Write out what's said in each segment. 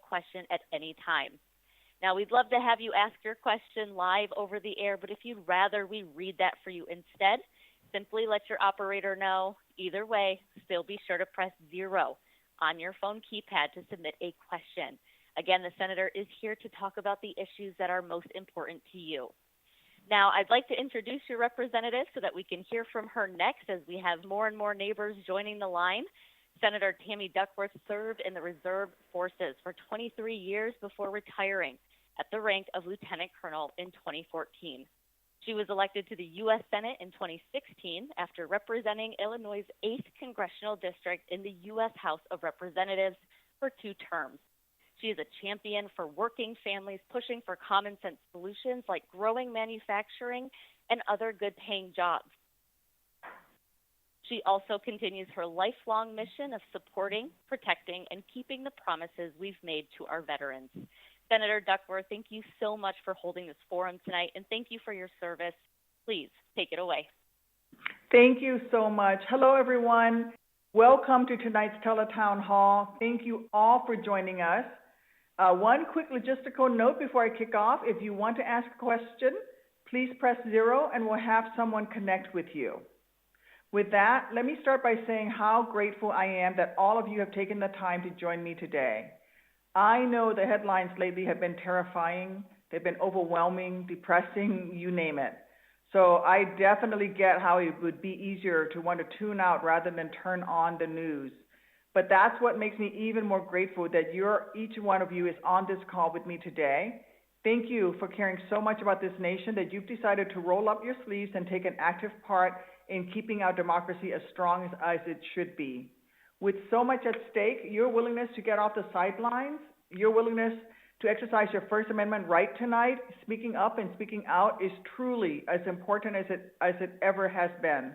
question at any time. Now, we'd love to have you ask your question live over the air, but if you'd rather we read that for you instead, simply let your operator know. Either way, still be sure to press 0 on your phone keypad to submit a question. Again, the Senator is here to talk about the issues that are most important to you. Now, I'd like to introduce your representative so that we can hear from her next as we have more and more neighbors joining the line. Senator Tammy Duckworth served in the Reserve Forces for 23 years before retiring at the rank of Lieutenant Colonel in 2014. She was elected to the U.S. Senate in 2016 after representing Illinois' 8th Congressional District in the U.S. House of Representatives for 2 terms. She is a champion for working families pushing for common sense solutions like growing manufacturing and other good-paying jobs. She also continues her lifelong mission of supporting, protecting, and keeping the promises we've made to our veterans. Senator Duckworth, thank you so much for holding this forum tonight, and thank you for your service. Please take it away. Thank you so much. Hello, everyone. Welcome to tonight's Teletown Hall. Thank you all for joining us. One quick logistical note before I kick off. If you want to ask a question, please press 0 and we'll have someone connect with you. With that, let me start by saying how grateful I am that all of you have taken the time to join me today. I know the headlines lately have been terrifying. They've been overwhelming, depressing, you name it. So I definitely get how it would be easier to want to tune out rather than turn on the news. But that's what makes me even more grateful that each one of you is on this call with me today. Thank you for caring so much about this nation that you've decided to roll up your sleeves and take an active part in keeping our democracy as strong as it should be. With so much at stake, your willingness to get off the sidelines, your willingness to exercise your First Amendment right tonight, speaking up and speaking out is truly as important as it ever has been.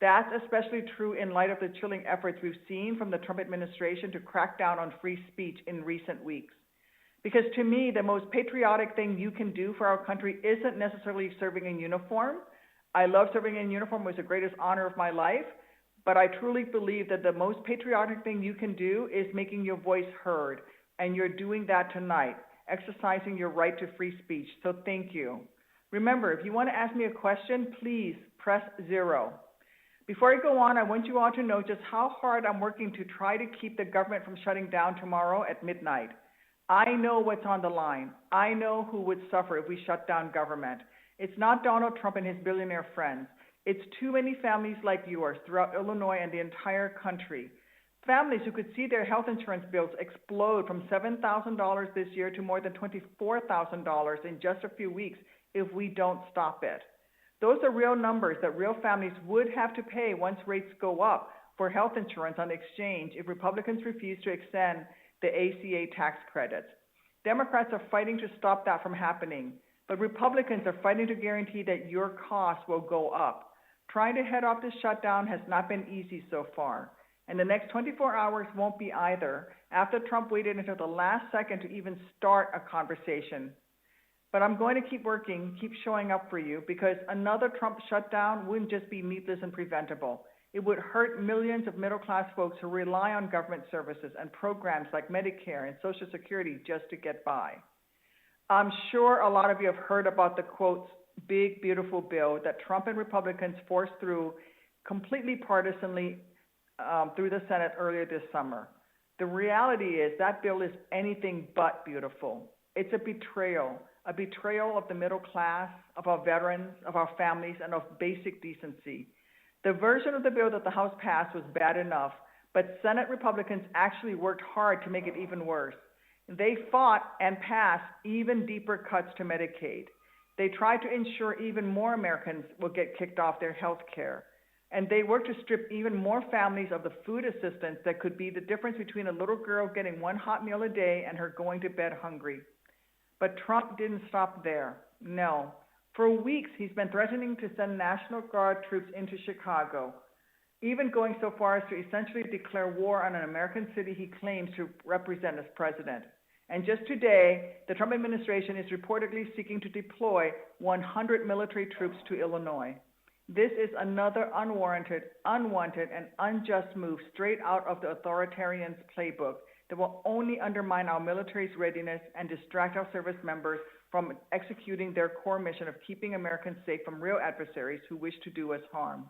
That's especially true in light of the chilling efforts we've seen from the Trump administration to crack down on free speech in recent weeks. Because to me, the most patriotic thing you can do for our country isn't necessarily serving in uniform. I love serving in uniform. It was the greatest honor of my life. But I truly believe that the most patriotic thing you can do is making your voice heard. And you're doing that tonight, exercising your right to free speech. So thank you. Remember, if you want to ask me a question, please press 0. Before I go on, I want you all to know just how hard I'm working to try to keep the government from shutting down tomorrow at midnight. I know what's on the line. I know who would suffer if we shut down government. It's not Donald Trump and his billionaire friends. It's too many families like yours throughout Illinois and the entire country. Families who could see their health insurance bills explode from $7,000 this year to more than $24,000 in just a few weeks if we don't stop it. Those are real numbers that real families would have to pay once rates go up for health insurance on exchange if Republicans refuse to extend the ACA tax credits. Democrats are fighting to stop that from happening, but Republicans are fighting to guarantee that your costs will go up. Trying to head off this shutdown has not been easy so far, and the next 24 hours won't be either, after Trump waited until the last second to even start a conversation. But I'm going to keep working, keep showing up for you, because another Trump shutdown wouldn't just be needless and preventable. It would hurt millions of middle-class folks who rely on government services and programs like Medicare and Social Security just to get by. I'm sure a lot of you have heard about the, quote, big, beautiful bill that Trump and Republicans forced through completely partisanly through the Senate earlier this summer. The reality is that bill is anything but beautiful. It's a betrayal of the middle class, of our veterans, of our families, and of basic decency. The version of the bill that the House passed was bad enough, but Senate Republicans actually worked hard to make it even worse. They fought and passed even deeper cuts to Medicaid. They tried to ensure even more Americans will get kicked off their health care. And they worked to strip even more families of the food assistance that could be the difference between a little girl getting one hot meal a day and her going to bed hungry. But Trump didn't stop there. No. For weeks, he's been threatening to send National Guard troops into Chicago, even going so far as to essentially declare war on an American city he claims to represent as president. And just today, the Trump administration is reportedly seeking to deploy 100 military troops to Illinois. This is another unwarranted, unwanted, and unjust move straight out of the authoritarian's playbook that will only undermine our military's readiness and distract our service members from executing their core mission of keeping Americans safe from real adversaries who wish to do us harm.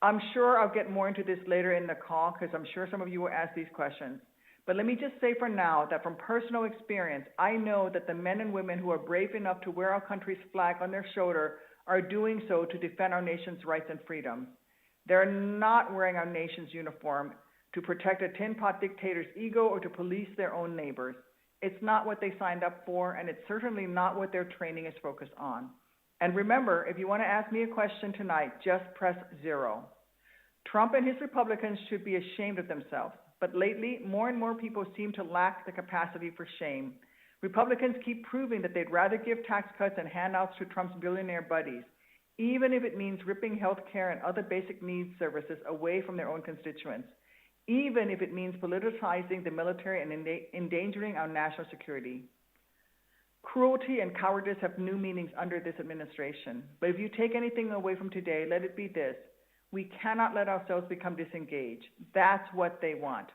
I'm sure I'll get more into this later in the call because I'm sure some of you will ask these questions. But let me just say for now that from personal experience, I know that the men and women who are brave enough to wear our country's flag on their shoulder are doing so to defend our nation's rights and freedoms. They're not wearing our nation's uniform to protect a tin-pot dictator's ego or to police their own neighbors. It's not what they signed up for, and it's certainly not what their training is focused on. And remember, if you want to ask me a question tonight, just press 0. Trump and his Republicans should be ashamed of themselves. But lately, more and more people seem to lack the capacity for shame. Republicans keep proving that they'd rather give tax cuts and handouts to Trump's billionaire buddies, even if it means ripping health care and other basic needs services away from their own constituents, even if it means politicizing the military and endangering our national security. Cruelty and cowardice have new meanings under this administration. But if you take anything away from today, let it be this. We cannot let ourselves become disengaged. That's what they want.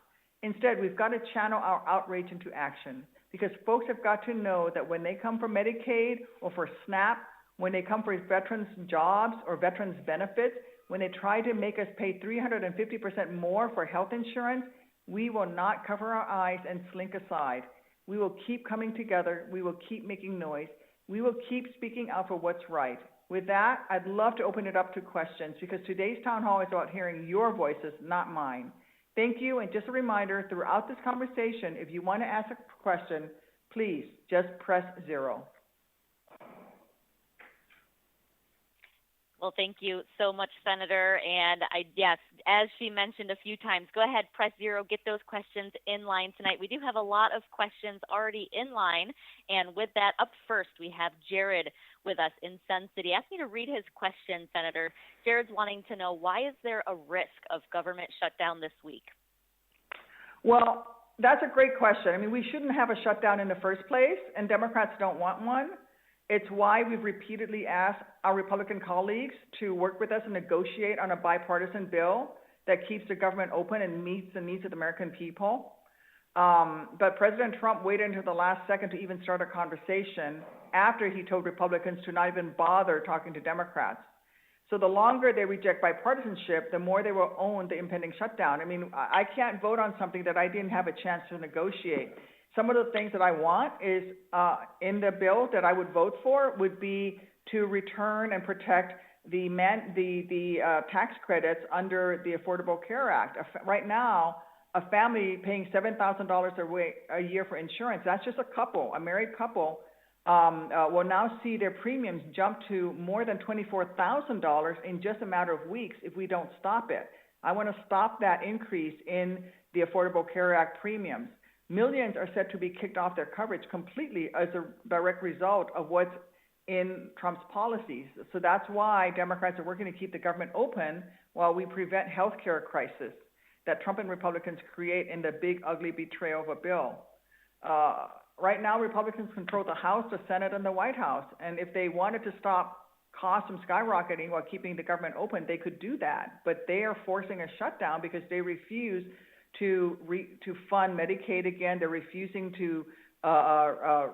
Instead, we've got to channel our outrage into action because folks have got to know that when they come for Medicaid or for SNAP, when they come for veterans' jobs or veterans' benefits, when they try to make us pay 350% more for health insurance, we will not cover our eyes and slink aside. We will keep coming together. We will keep making noise. We will keep speaking out for what's right. With that, I'd love to open it up to questions because today's town hall is about hearing your voices, not mine. Thank you, and just a reminder, throughout this conversation, if you want to ask a question, please just press 0. Well, thank you so much, Senator. And yes, as she mentioned a few times, go ahead, press 0, get those questions in line tonight. We do have a lot of questions already in line. And with that, up first, we have Jared with us in Sun City. Asked me to read his question, Senator. Jared's wanting to know, why is there a risk of government shutdown this week? Well, that's a great question. I mean, we shouldn't have a shutdown in the first place, and Democrats don't want one. It's why we've repeatedly asked our Republican colleagues to work with us and negotiate on a bipartisan bill that keeps the government open and meets the needs of the American people. But President Trump waited until the last second to even start a conversation after he told Republicans to not even bother talking to Democrats. So the longer they reject bipartisanship, the more they will own the impending shutdown. I mean, I can't vote on something that I didn't have a chance to negotiate. Some of the things that I want is in the bill that I would vote for would be to return and protect the tax credits under the Affordable Care Act. Right now, a family paying $7,000 a year for insurance, that's just a couple, a married couple, will now see their premiums jump to more than $24,000 in just a matter of weeks if we don't stop it. I want to stop that increase in the Affordable Care Act premiums. Millions are set to be kicked off their coverage completely as a direct result of what's in Trump's policies. So that's why Democrats are working to keep the government open while we prevent health care crisis that Trump and Republicans create in the big, ugly betrayal of a bill. Right now, Republicans control the House, the Senate, and the White House. And if they wanted to stop costs from skyrocketing while keeping the government open, they could do that. But they are forcing a shutdown because they refuse to fund Medicaid again. They're refusing to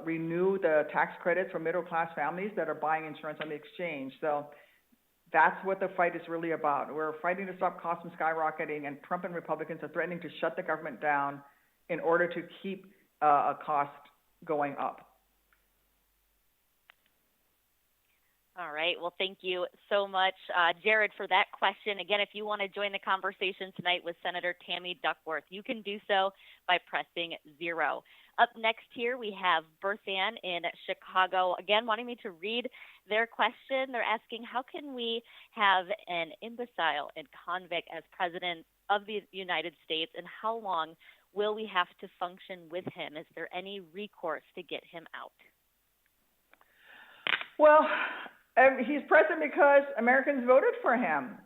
renew the tax credits for middle-class families that are buying insurance on the exchange. So that's what the fight is really about. We're fighting to stop costs from skyrocketing, and Trump and Republicans are threatening to shut the government down in order to keep a cost going up. All right. Well, thank you so much, Jared, for that question. Again, if you want to join the conversation tonight with Senator Tammy Duckworth, you can do so by pressing 0. Up next here, we have Berthan in Chicago, again, wanting me to read their question. They're asking, how can we have an imbecile and convict as president of the United States, and how long will we have to function with him? Is there any recourse to get him out? Well, he's president because Americans voted for him,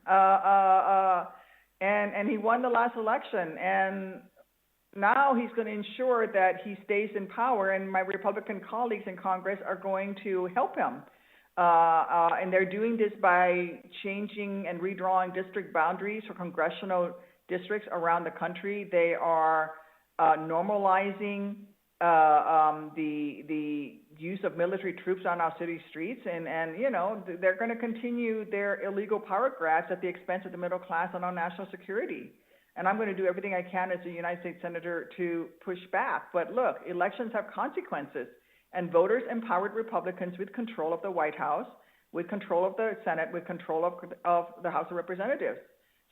and he won the last election. And now he's going to ensure that he stays in power, and my Republican colleagues in Congress are going to help him. And they're doing this by changing and redrawing district boundaries for congressional districts around the country. They are normalizing the use of military troops on our city streets, and you know, they're going to continue their illegal power grabs at the expense of the middle class and our national security. And I'm going to do everything I can as a United States Senator to push back. But look, elections have consequences, and voters empowered Republicans with control of the White House, with control of the Senate, with control of the House of Representatives.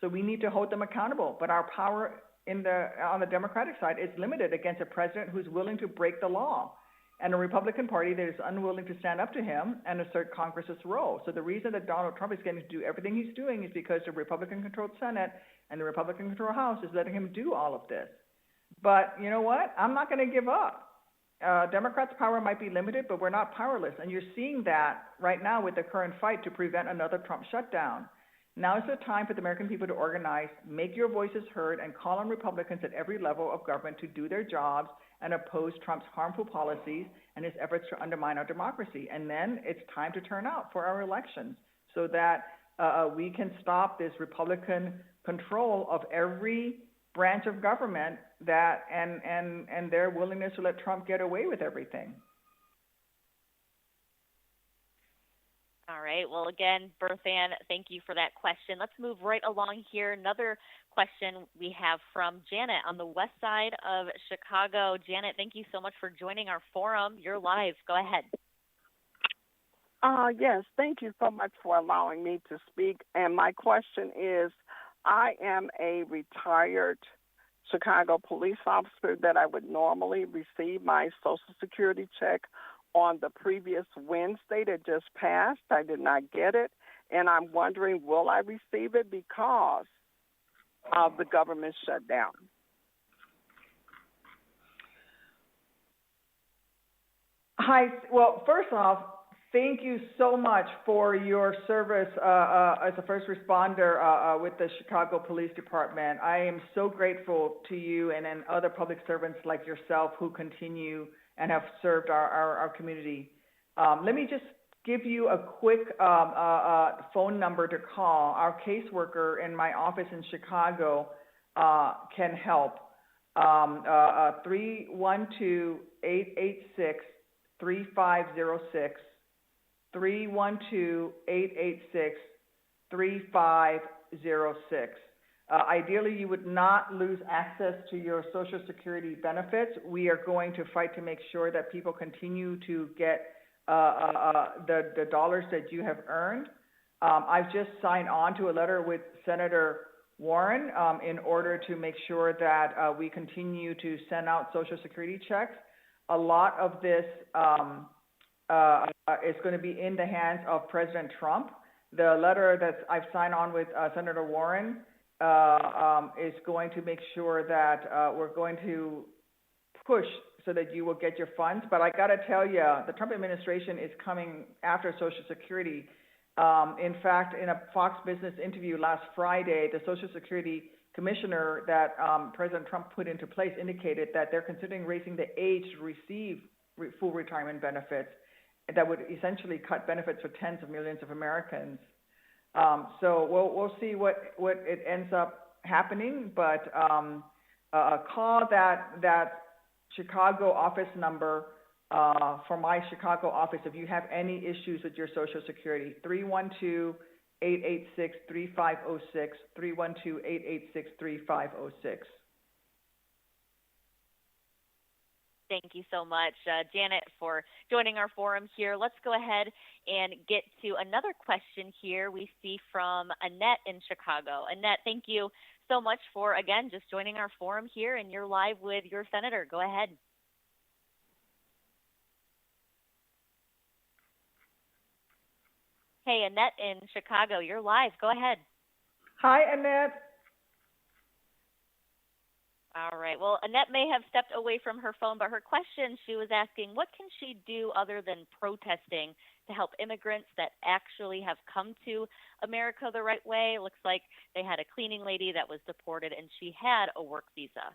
So we need to hold them accountable. But our power on the Democratic side is limited against a president who's willing to break the law, and a Republican Party that is unwilling to stand up to him and assert Congress's role. So the reason that Donald Trump is getting to do everything he's doing is because the Republican-controlled Senate and the Republican-controlled House is letting him do all of this. But you know what? I'm not going to give up. Democrats' power might be limited, but we're not powerless. And you're seeing that right now with the current fight to prevent another Trump shutdown. Now is the time for the American people to organize, make your voices heard, and call on Republicans at every level of government to do their jobs and oppose Trump's harmful policies and his efforts to undermine our democracy. And then it's time to turn out for our elections so that we can stop this Republican control of every branch of government that and their willingness to let Trump get away with everything. All right. Well, again, Berthan, thank you for that question. Let's move right along here. Another question we have from Janet on the west side of Chicago. Janet, thank you so much for joining our forum. You're live. Go ahead. Yes, thank you so much for allowing me to speak. And my question is, I am a retired Chicago police officer that I would normally receive my Social Security check on the previous Wednesday that just passed. I did not get it, and I'm wondering, will I receive it because of the government shutdown? Hi. Well, first off, thank you so much for your service as a first responder with the Chicago Police Department. I am so grateful to you and other public servants like yourself who continue and have served our community. Let me just give you a quick phone number to call. Our caseworker in my office in Chicago can help. 312-886-3506. 312-886-3506. Ideally, you would not lose access to your Social Security benefits. We are going to fight to make sure that people continue to get the dollars that you have earned. I've just signed on to a letter with Senator Warren in order to make sure that we continue to send out Social Security checks. A lot of this is going to be in the hands of President Trump. The letter that I've signed on with Senator Warren is going to make sure that we're going to push so that you will get your funds. But I got to tell you, the Trump administration is coming after Social Security. In fact, in a Fox Business interview last Friday, the Social Security commissioner that President Trump put into place indicated that they're considering raising the age to receive full retirement benefits that would essentially cut benefits for tens of millions of Americans. So we'll see what it ends up happening, but call that Chicago office number for my Chicago office if you have any issues with your Social Security. 312-886-3506, 312-886-3506. Thank you so much, Janet, for joining our forum here. Let's go ahead and get to another question here we see from Annette in Chicago. Annette, thank you so much for, again, just joining our forum here, and you're live with your senator. Go ahead. Hey, Annette in Chicago, you're live. Go ahead. Hi, Annette. All right. Well, Annette may have stepped away from her phone, but her question, she was asking, what can she do other than protesting to help immigrants that actually have come to America the right way? It looks like they had a cleaning lady that was deported, and she had a work visa.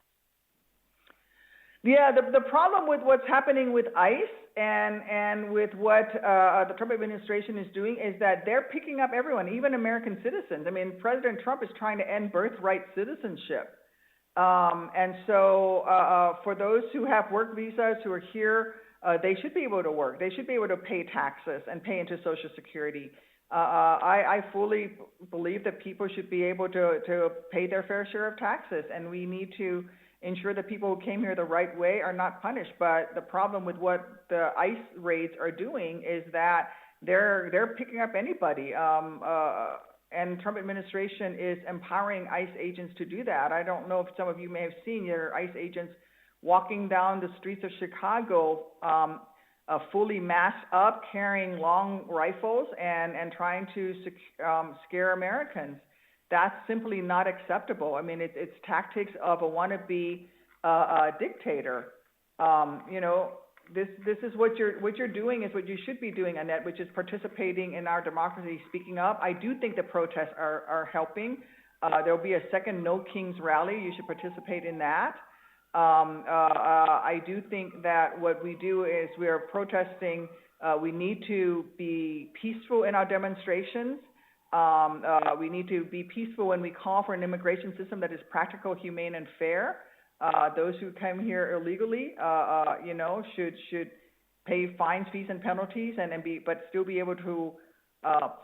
Yeah, the problem with what's happening with ICE and with what the Trump administration is doing is that they're picking up everyone, even American citizens. I mean, President Trump is trying to end birthright citizenship. And so for those who have work visas who are here, they should be able to work. They should be able to pay taxes and pay into Social Security. I fully believe that people should be able to pay their fair share of taxes, and we need to ensure that people who came here the right way are not punished. But the problem with what the ICE raids are doing is that they're picking up anybody. And Trump administration is empowering ICE agents to do that. I don't know if some of you may have seen your ICE agents walking down the streets of Chicago, fully masked up, carrying long rifles and trying to scare Americans. That's simply not acceptable. I mean, it's tactics of a wannabe dictator. You know, this is what you're doing is what you should be doing, Annette, which is participating in our democracy, speaking up. I do think the protests are helping. There'll be a second No Kings rally. You should participate in that. I do think that what we do is we are protesting. We need to be peaceful in our demonstrations. We need to be peaceful when we call for an immigration system that is practical, humane, and fair. Those who come here illegally, you know, should pay fines, fees, and penalties, but still be able to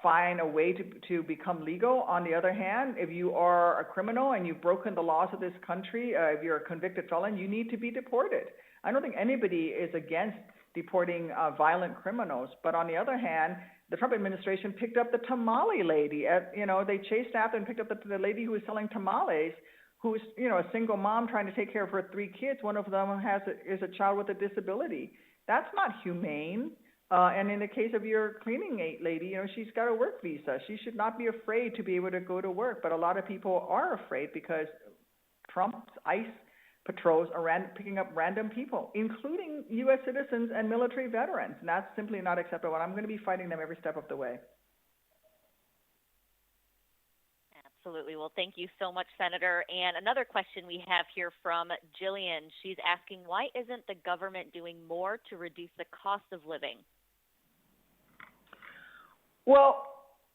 find a way to become legal. On the other hand, if you are a criminal and you've broken the laws of this country, if you're a convicted felon, you need to be deported. I don't think anybody is against deporting violent criminals, but on the other hand, the Trump administration picked up the tamale lady. They chased after and picked up the lady who was selling tamales, who's, you know, a single mom trying to take care of her 3 kids. One of them is a child with a disability. That's not humane. And in the case of your cleaning lady, you know, she's got a work visa. She should not be afraid to be able to go to work. But a lot of people are afraid because Trump's ICE patrols are picking up random people, including U.S. citizens and military veterans. And that's simply not acceptable. And I'm going to be fighting them every step of the way. Absolutely. Well, thank you so much, Senator. And another question we have here from Jillian. She's asking, why isn't the government doing more to reduce the cost of living? Well,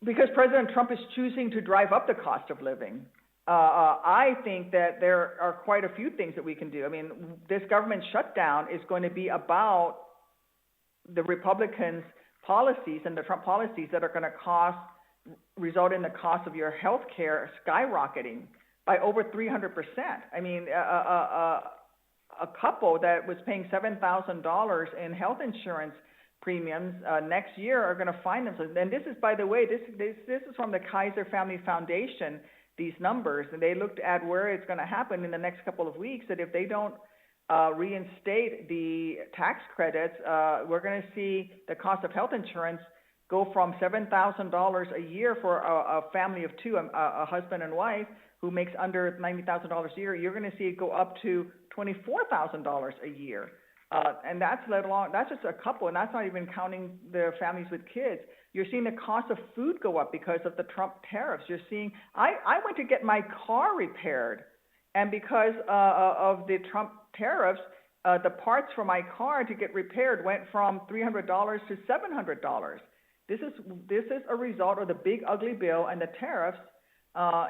because President Trump is choosing to drive up the cost of living. I think that there are quite a few things that we can do. I mean, this government shutdown is going to be about the Republicans' policies and the Trump policies that are going to result in the cost of your health care skyrocketing by over 300%. I mean, a couple that was paying $7,000 in health insurance premiums next year are going to find themselves. And this is, by the way, this is from the Kaiser Family Foundation, these numbers, and they looked at where it's going to happen in the next couple of weeks, that if they don't reinstate the tax credits, we're going to see the cost of health insurance go from $7,000 a year for a family of 2, a husband and wife, who makes under $90,000 a year. You're going to see it go up to $24,000 a year. And that's just a couple, and that's not even counting the families with kids. You're seeing the cost of food go up because of the Trump tariffs. You're seeing, I went to get my car repaired, and because of the Trump tariffs, the parts for my car to get repaired went from $300 to $700. This is a result of the big ugly bill and the tariffs.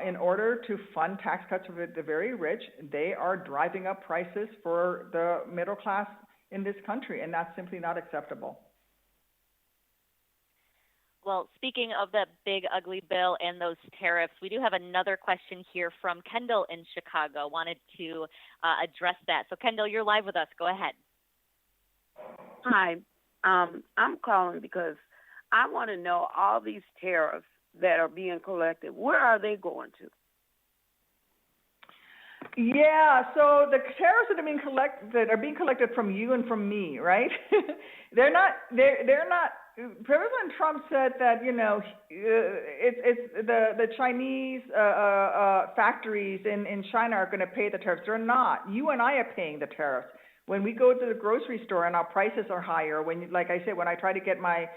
In order to fund tax cuts for the very rich, they are driving up prices for the middle class in this country, and that's simply not acceptable. Well, speaking of the big ugly bill and those tariffs, we do have another question here from Kendall in Chicago. Wanted to address that. So, Kendall, you're live with us. Go ahead. Hi. I'm calling because I want to know all these tariffs that are being collected, where are they going to? Yeah, so the tariffs that are being collected from you and from me, right? they're not. President Trump said that, you know, it's the Chinese factories in China are going to pay the tariffs. They're not. You and I are paying the tariffs. When we go to the grocery store and our prices are higher, like I said, when I try to get my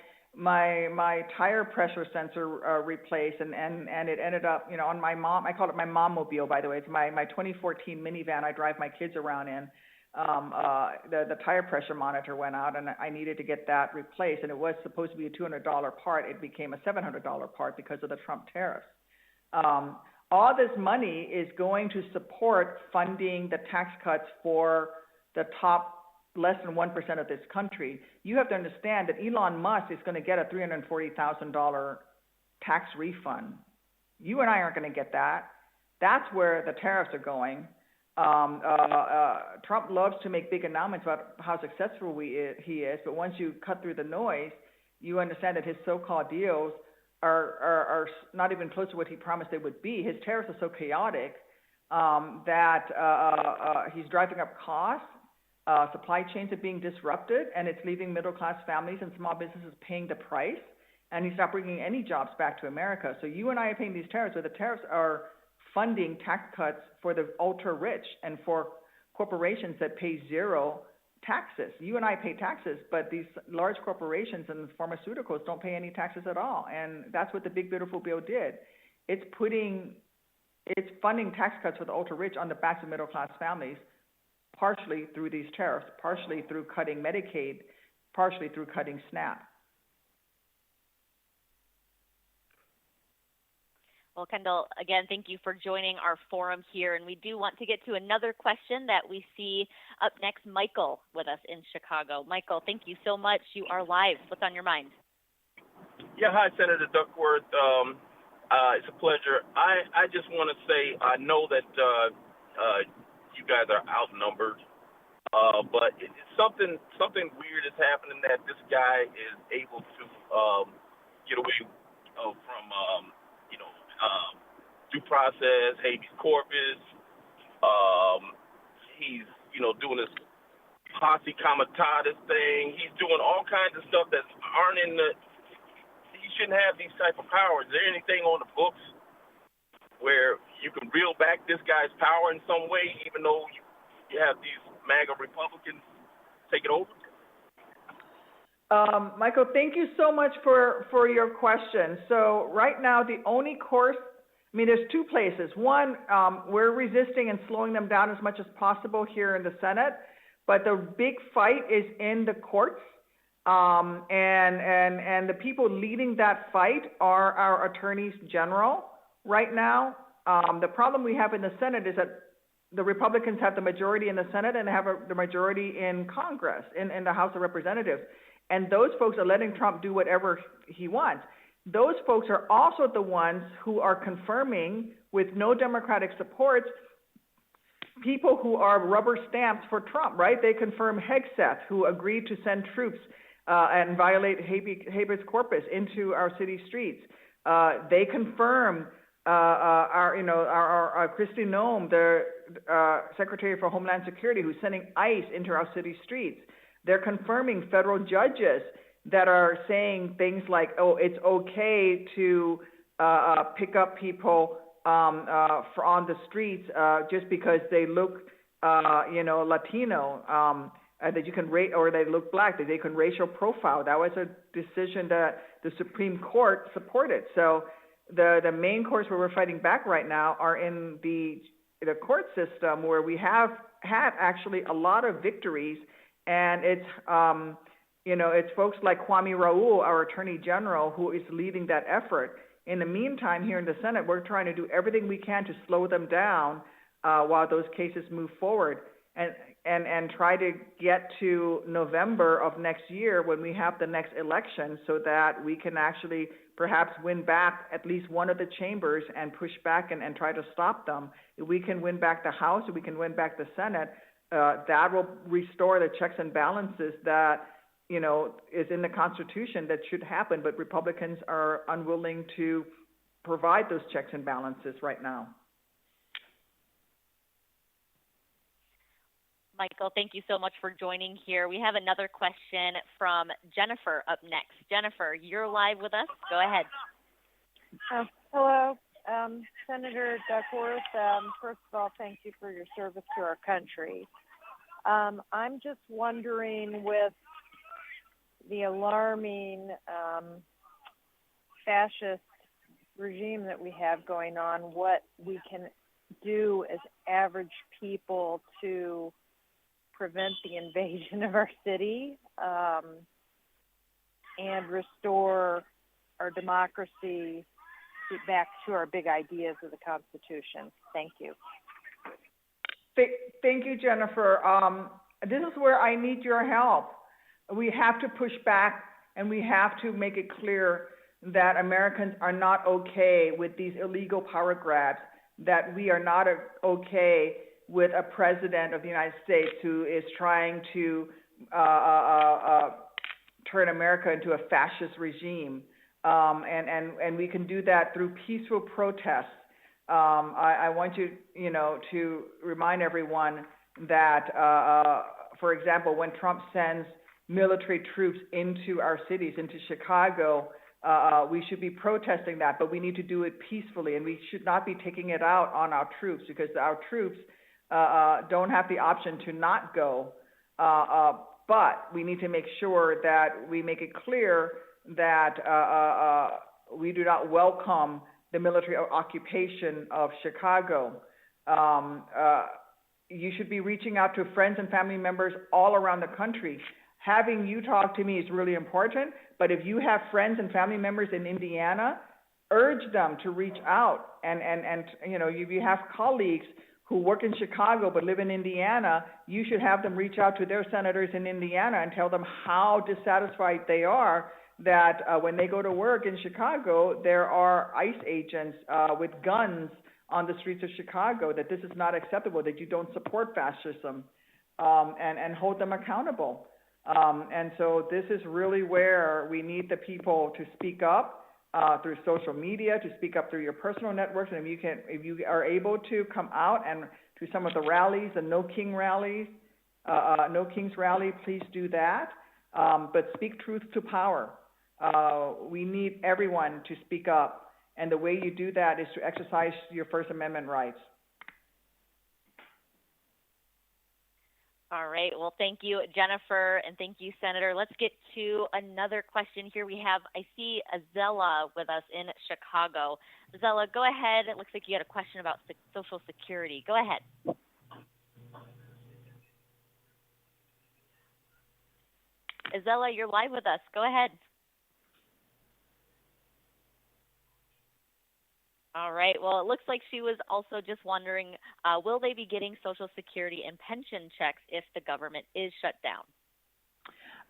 tire pressure sensor replaced, and it ended up, you know, on my mom. I call it my mom-mobile, by the way. It's my 2014 minivan I drive my kids around in. The tire pressure monitor went out, and I needed to get that replaced. And it was supposed to be a $200 part. It became a $700 part because of the Trump tariffs. All this money is going to support funding the tax cuts for the top less than 1% of this country. You have to understand that Elon Musk is going to get a $340,000 tax refund. You and I aren't going to get that. That's where the tariffs are going. Trump loves to make big announcements about how successful he is, but once you cut through the noise, you understand that his so-called deals are not even close to what he promised they would be. His tariffs are so chaotic that he's driving up costs. Supply chains are being disrupted, and it's leaving middle-class families and small businesses paying the price, and he's not bringing any jobs back to America. So you and I are paying these tariffs, so the tariffs are funding tax cuts for the ultra-rich and for corporations that pay zero taxes. You and I pay taxes, but these large corporations and pharmaceuticals don't pay any taxes at all, and that's what the Big Beautiful Bill did. It's funding tax cuts for the ultra-rich on the backs of middle-class families, partially through these tariffs, partially through cutting Medicaid, partially through cutting SNAP. Well, Kendall, again, thank you for joining our forum here. And we do want to get to another question that we see up next. Michael with us in Chicago. Michael, thank you so much. You are live. What's on your mind? Yeah, hi, Senator Duckworth. It's a pleasure. I just want to say I know that you guys are outnumbered, but it's something weird is happening that this guy is able to get away from due process, habeas corpus. He's doing this posse comitatus thing. He's doing all kinds of stuff that aren't in the. He shouldn't have these type of powers. Is there anything on the books where you can reel back this guy's power in some way, even though you have these MAGA Republicans take it over? Michael, thank you so much for your question. So right now, the only course, there's two places. One, we're resisting and slowing them down as much as possible here in the Senate, but the big fight is in the courts. And the people leading that fight are our attorneys general right now. The problem we have in the Senate is that the Republicans have the majority in the Senate and have the majority in Congress, in the House of Representatives. And those folks are letting Trump do whatever he wants. Those folks are also the ones who are confirming, with no Democratic support, people who are rubber stamps for Trump, right? They confirm Hegseth, who agreed to send troops and violate habeas corpus into our city streets. They confirm our Kristi Noem, the Secretary for Homeland Security, who's sending ICE into our city streets. They're confirming federal judges that are saying things like, oh, it's okay to pick up people on the streets just because they look, Latino, that you can or they look black, that they can racial profile. That was a decision that the Supreme Court supported. So the main courts where we're fighting back right now are in the court system, where we have had actually a lot of victories. And it's, it's folks like Kwame Raoul, our Attorney General, who is leading that effort. In the meantime, here in the Senate, we're trying to do everything we can to slow them down while those cases move forward, and try to get to November of next year when we have the next election, so that we can actually perhaps win back at least one of the chambers and push back and try to stop them. If we can win back the House, if we can win back the Senate, that will restore the checks and balances that, is in the Constitution that should happen, but Republicans are unwilling to provide those checks and balances right now. Michael, thank you so much for joining here. We have another question from Jennifer up next. Jennifer, you're live with us. Go ahead. Hello, Senator Duckworth. First of all, thank you for your service to our country. I'm just wondering, with the alarming fascist regime that we have going on, what we can do as average people to prevent the invasion of our city and restore our democracy back to our big ideas of the Constitution. Thank you. Thank you, Jennifer. This is where I need your help. We have to push back, and we have to make it clear that Americans are not okay with these illegal power grabs, that we are not okay with a president of the United States who is trying to turn America into a fascist regime. And we can do that through peaceful protests. I want you to remind everyone that, for example, when Trump sends military troops into our cities, into Chicago, we should be protesting that, but we need to do it peacefully, and we should not be taking it out on our troops, because our troops don't have the option to not go. But we need to make sure that we make it clear that we do not welcome the military occupation of Chicago. You should be reaching out to friends and family members all around the country. Having you talk to me is really important, but if you have friends and family members in Indiana, urge them to reach out. And if you have colleagues who work in Chicago but live in Indiana, you should have them reach out to their senators in Indiana and tell them how dissatisfied they are that when they go to work in Chicago, there are ICE agents with guns on the streets of Chicago, that this is not acceptable, that you don't support fascism, and hold them accountable. And so this is really where we need the people to speak up through social media, to speak up through your personal networks. And if you are able to come out and to some of the rallies, the No Kings rally, please do that. But speak truth to power. We need everyone to speak up. And the way you do that is to exercise your First Amendment rights. All right. Well, thank you, Jennifer, and thank you, Senator. Let's get to another question here. I see Azella with us in Chicago. Azella, go ahead. It looks like you had a question about Social Security. Go ahead. Azella, you're live with us. Go ahead. All right. Well, it looks like she was also just wondering, will they be getting Social Security and pension checks if the government is shut down?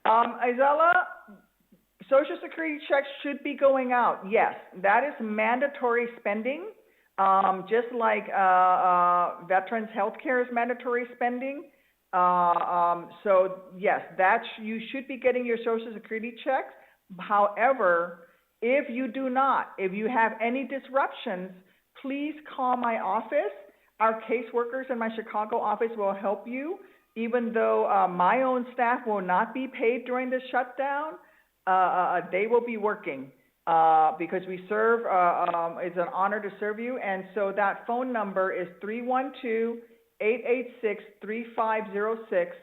Isella, Social Security checks should be going out. Yes, that is mandatory spending, just like veterans' health care is mandatory spending. So yes, you should be getting your Social Security checks. However, if you have any disruptions, please call my office. Our caseworkers in my Chicago office will help you. Even though my own staff will not be paid during the shutdown, they will be working because we serve, it's an honor to serve you. And so that phone number is 312-886-3506,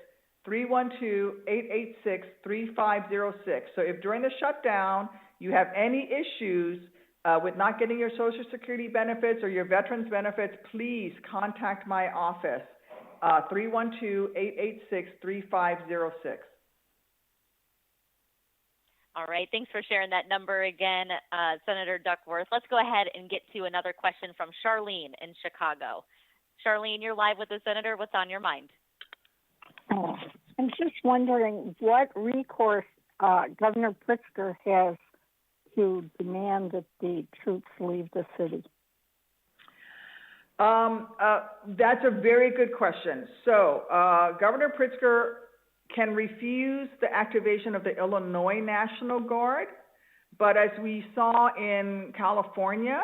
312-886-3506. So if during the shutdown, you have any issues with not getting your Social Security benefits or your veterans benefits, please contact my office, 312-886-3506. All right. Thanks for sharing that number again, Senator Duckworth. Let's go ahead and get to another question from Charlene in Chicago. Charlene, you're live with the Senator. What's on your mind? I'm just wondering what recourse Governor Pritzker has to demand that the troops leave the city? That's a very good question. So Governor Pritzker can refuse the activation of the Illinois National Guard, but as we saw in California,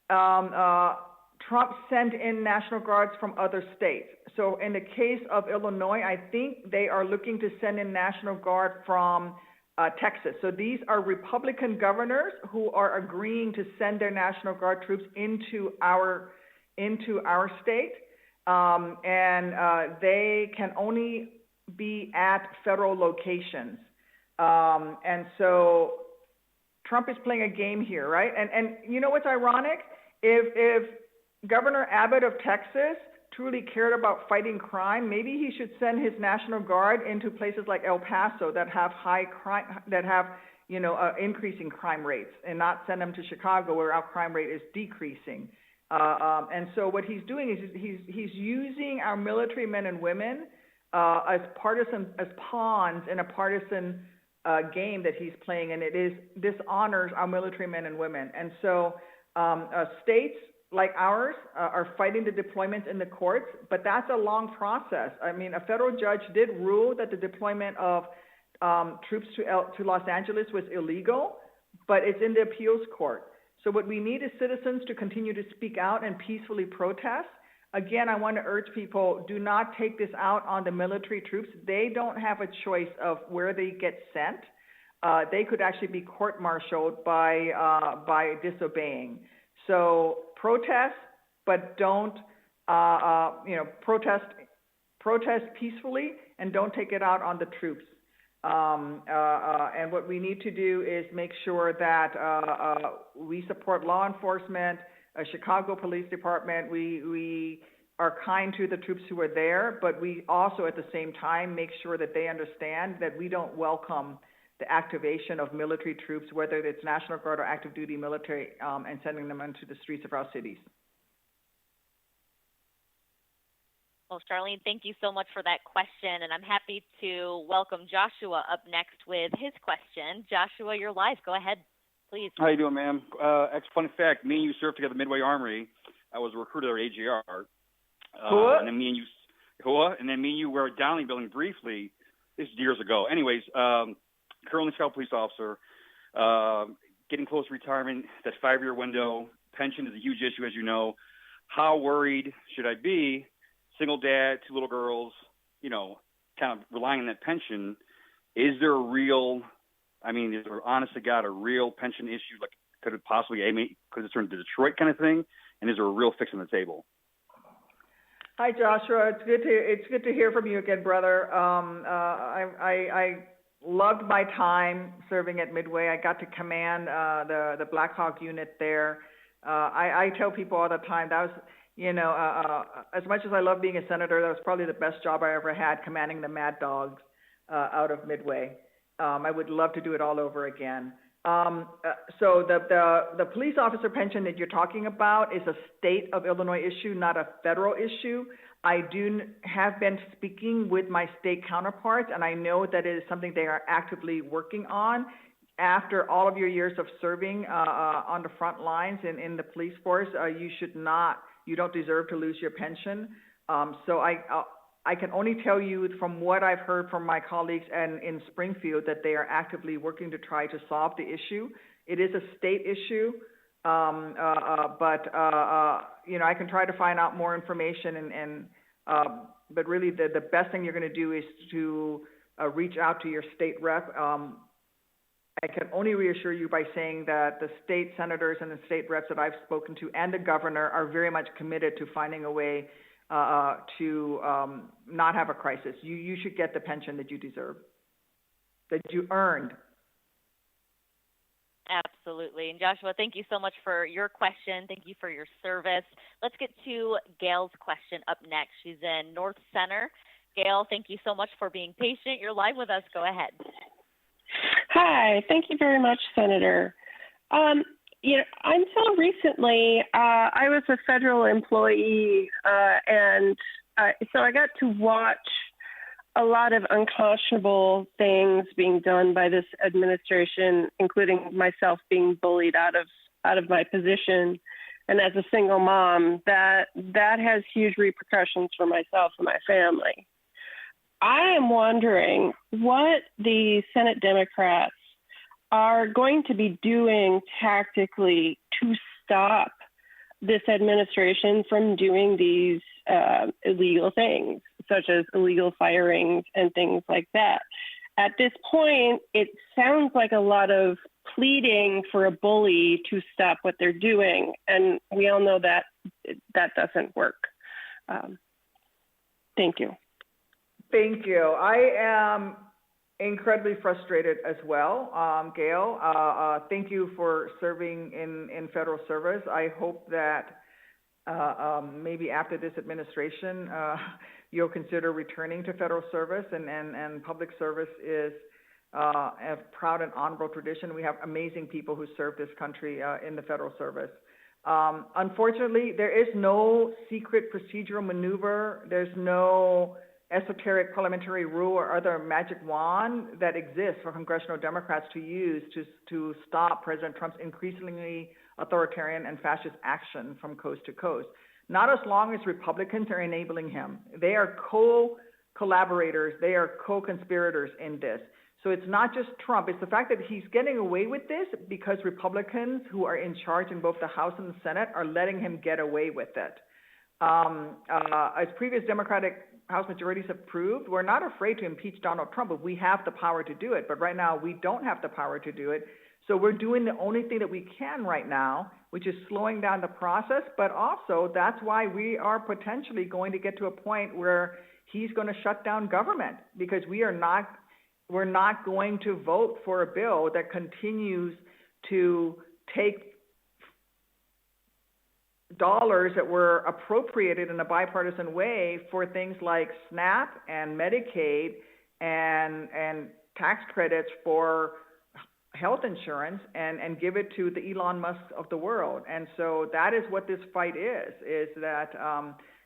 Trump sent in National Guards from other states. So in the case of Illinois, I think they are looking to send in National Guard from Texas. So these are Republican governors who are agreeing to send their National Guard troops into our state, and they can only be at federal locations. And so Trump is playing a game here, right? And you know what's ironic? If Governor Abbott of Texas truly cared about fighting crime, maybe he should send his National Guard into places like El Paso that have high crime, that have increasing crime rates, and not send them to Chicago where our crime rate is decreasing. And so what he's doing is he's using our military men and women as pawns in a partisan game that he's playing, and dishonors our military men and women. And so states like ours are fighting the deployments in the courts, but that's a long process. I mean, a federal judge did rule that the deployment of troops to Los Angeles was illegal, but it's in the appeals court. So what we need is citizens to continue to speak out and peacefully protest. Again, I want to urge people, do not take this out on the military troops. They don't have a choice of where they get sent. They could actually be court-martialed by disobeying. So protest, but don't, protest peacefully, and don't take it out on the troops. And what we need to do is make sure that we support law enforcement, Chicago Police Department. We are kind to the troops who are there, but we also at the same time make sure that they understand that we don't welcome the activation of military troops, whether it's National Guard or active duty military, and sending them into the streets of our cities. Well, Charlene, thank you so much for that question, and I'm happy to welcome Joshua up next with his question. Joshua, you're live. Go ahead, please. How you doing, ma'am? Fun fact, me and you served together at Midway Armory. I was a recruiter at AJR. And then me and you were at Downey Building briefly. This is years ago. Anyways, currently Chicago police officer, getting close to retirement, that 5-year window. Pension is a huge issue, as you know. How worried should I be? Single dad, 2 little girls, kind of relying on that pension. Is there is there honest to God a real pension issue? Like, could it possibly, could it turn into Detroit kind of thing? And is there a real fix on the table? Hi, Joshua. It's good to hear from you again, brother. I loved my time serving at Midway. I got to command the Black Hawk unit there. I tell people all the time that was, as much as I love being a senator, that was probably the best job I ever had, commanding the Mad Dogs out of Midway. I would love to do it all over again. So the police officer pension that you're talking about is a state of Illinois issue, not a federal issue. I have been speaking with my state counterparts, and I know that it is something they are actively working on. After all of your years of serving on the front lines in the police force, you don't deserve to lose your pension. So I can only tell you from what I've heard from my colleagues and in Springfield that they are actively working to try to solve the issue. It is a state issue, but I can try to find out more information. But really, the best thing you're going to do is to reach out to your state rep. I can only reassure you by saying that the state senators and the state reps that I've spoken to and the governor are very much committed to finding a way to not have a crisis. You should get the pension that you deserve, that you earned. Absolutely. And Joshua, thank you so much for your question. Thank you for your service. Let's get to Gail's question up next. She's in North Center. Gail, thank you so much for being patient. You're live with us. Go ahead. Hi, thank you very much, Senator. Until recently, I was a federal employee, and so I got to watch a lot of unconscionable things being done by this administration, including myself being bullied out of my position. And as a single mom, that has huge repercussions for myself and my family. I am wondering what the Senate Democrats are going to be doing tactically to stop this administration from doing these illegal things, such as illegal firings and things like that. At this point, it sounds like a lot of pleading for a bully to stop what they're doing, and we all know that that doesn't work. Thank you. Thank you. I am incredibly frustrated as well, Gail. Thank you for serving in federal service. I hope that maybe after this administration, you'll consider returning to federal service, and public service is a proud and honorable tradition. We have amazing people who serve this country in the federal service. Unfortunately, there is no secret procedural maneuver. There's no esoteric parliamentary rule or other magic wand that exists for congressional Democrats to use to stop President Trump's increasingly authoritarian and fascist action from coast to coast. Not as long as Republicans are enabling him. They are co-collaborators, they are co-conspirators in this. So it's not just Trump, it's the fact that he's getting away with this because Republicans who are in charge in both the House and the Senate are letting him get away with it. As previous Democratic House majorities have proved, we're not afraid to impeach Donald Trump, but we have the power to do it. But right now, we don't have the power to do it. So we're doing the only thing that we can right now, which is slowing down the process. But also, that's why we are potentially going to get to a point where he's going to shut down government, because we're not going to vote for a bill that continues to take dollars that were appropriated in a bipartisan way for things like SNAP and Medicaid and tax credits for health insurance and give it to the Elon Musk of the world. And so that is what this fight is that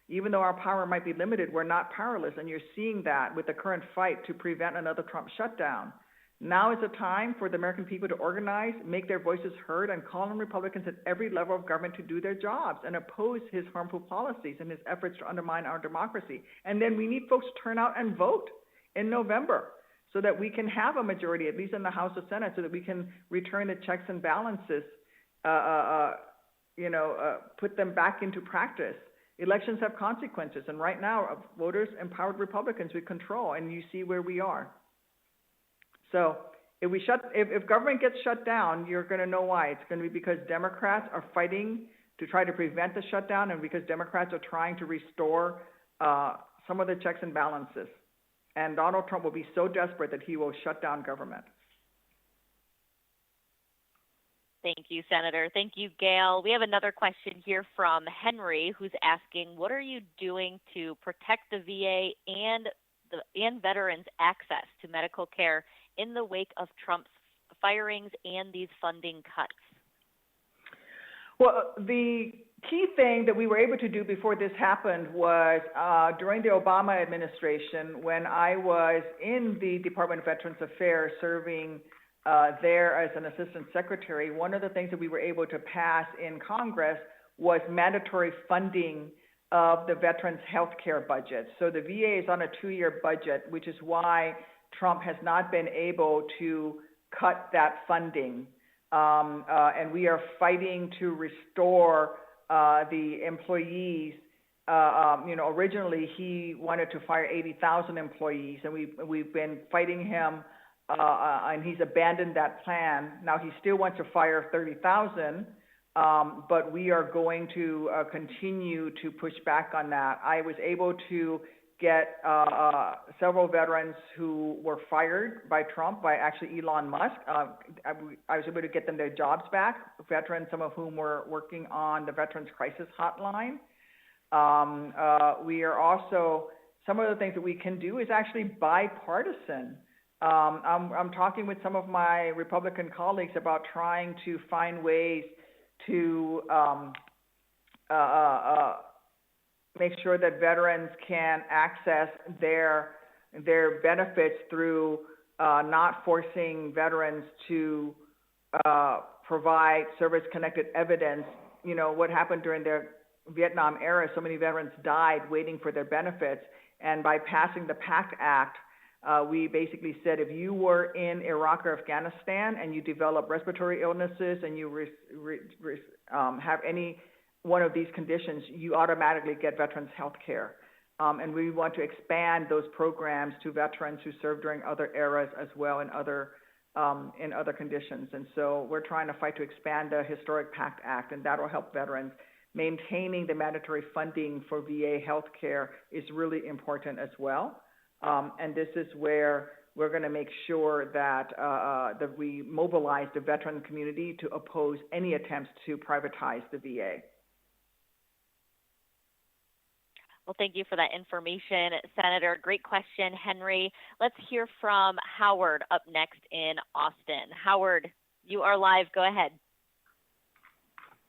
even though our power might be limited, we're not powerless. And you're seeing that with the current fight to prevent another Trump shutdown. Now is the time for the American people to organize, make their voices heard, and call on Republicans at every level of government to do their jobs and oppose his harmful policies and his efforts to undermine our democracy. And then we need folks to turn out and vote in November so that we can have a majority, at least in the House or Senate, so that we can return the checks and balances, put them back into practice. Elections have consequences, and right now, voters empowered Republicans with control, and you see where we are. So if government gets shut down, you're going to know why. It's going to be because Democrats are fighting to try to prevent the shutdown, and because Democrats are trying to restore some of the checks and balances. And Donald Trump will be so desperate that he will shut down government. Thank you, Senator. Thank you, Gail. We have another question here from Henry, who's asking, what are you doing to protect the VA and veterans' access to medical care in the wake of Trump's firings and these funding cuts? Well, the key thing that we were able to do before this happened was during the Obama administration, when I was in the Department of Veterans Affairs serving there as an assistant secretary, one of the things that we were able to pass in Congress was mandatory funding of the veterans' health care budget. So the VA is on a 2-year budget, which is why Trump has not been able to cut that funding. And we are fighting to restore the employees. Originally he wanted to fire 80,000 employees, and we've been fighting him, and he's abandoned that plan. Now he still wants to fire 30,000, but we are going to continue to push back on that. I was able to get several veterans who were fired by Trump, by actually Elon Musk. I was able to get them their jobs back, veterans, some of whom were working on the Veterans Crisis Hotline. We are also, some of the things that we can do is actually bipartisan. I'm talking with some of my Republican colleagues about trying to find ways to make sure that veterans can access their benefits through not forcing veterans to provide service-connected evidence. You know, what happened during the Vietnam era, so many veterans died waiting for their benefits. And by passing the PACT Act, we basically said if you were in Iraq or Afghanistan and you develop respiratory illnesses and you have any one of these conditions, you automatically get veterans health care. And we want to expand those programs to veterans who served during other eras as well in other conditions. And so we're trying to fight to expand the historic PACT Act, and that will help veterans. Maintaining the mandatory funding for VA health care is really important as well. And this is where we're going to make sure that we mobilize the veteran community to oppose any attempts to privatize the VA. Well, thank you for that information, Senator. Great question, Henry. Let's hear from Howard up next in Austin. Howard, you are live. Go ahead.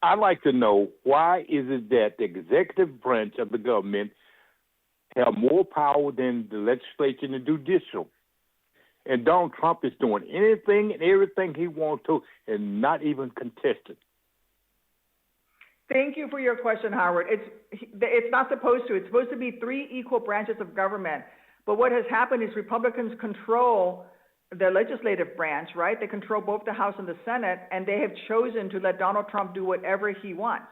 I'd like to know, why is it that the executive branch of the government have more power than the legislature and the judicial? And Donald Trump is doing anything and everything he wants to and not even contested. Thank you for your question, Howard. It's not supposed to. It's supposed to be 3 equal branches of government. But what has happened is Republicans control the legislative branch, right? They control both the House and the Senate, and they have chosen to let Donald Trump do whatever he wants.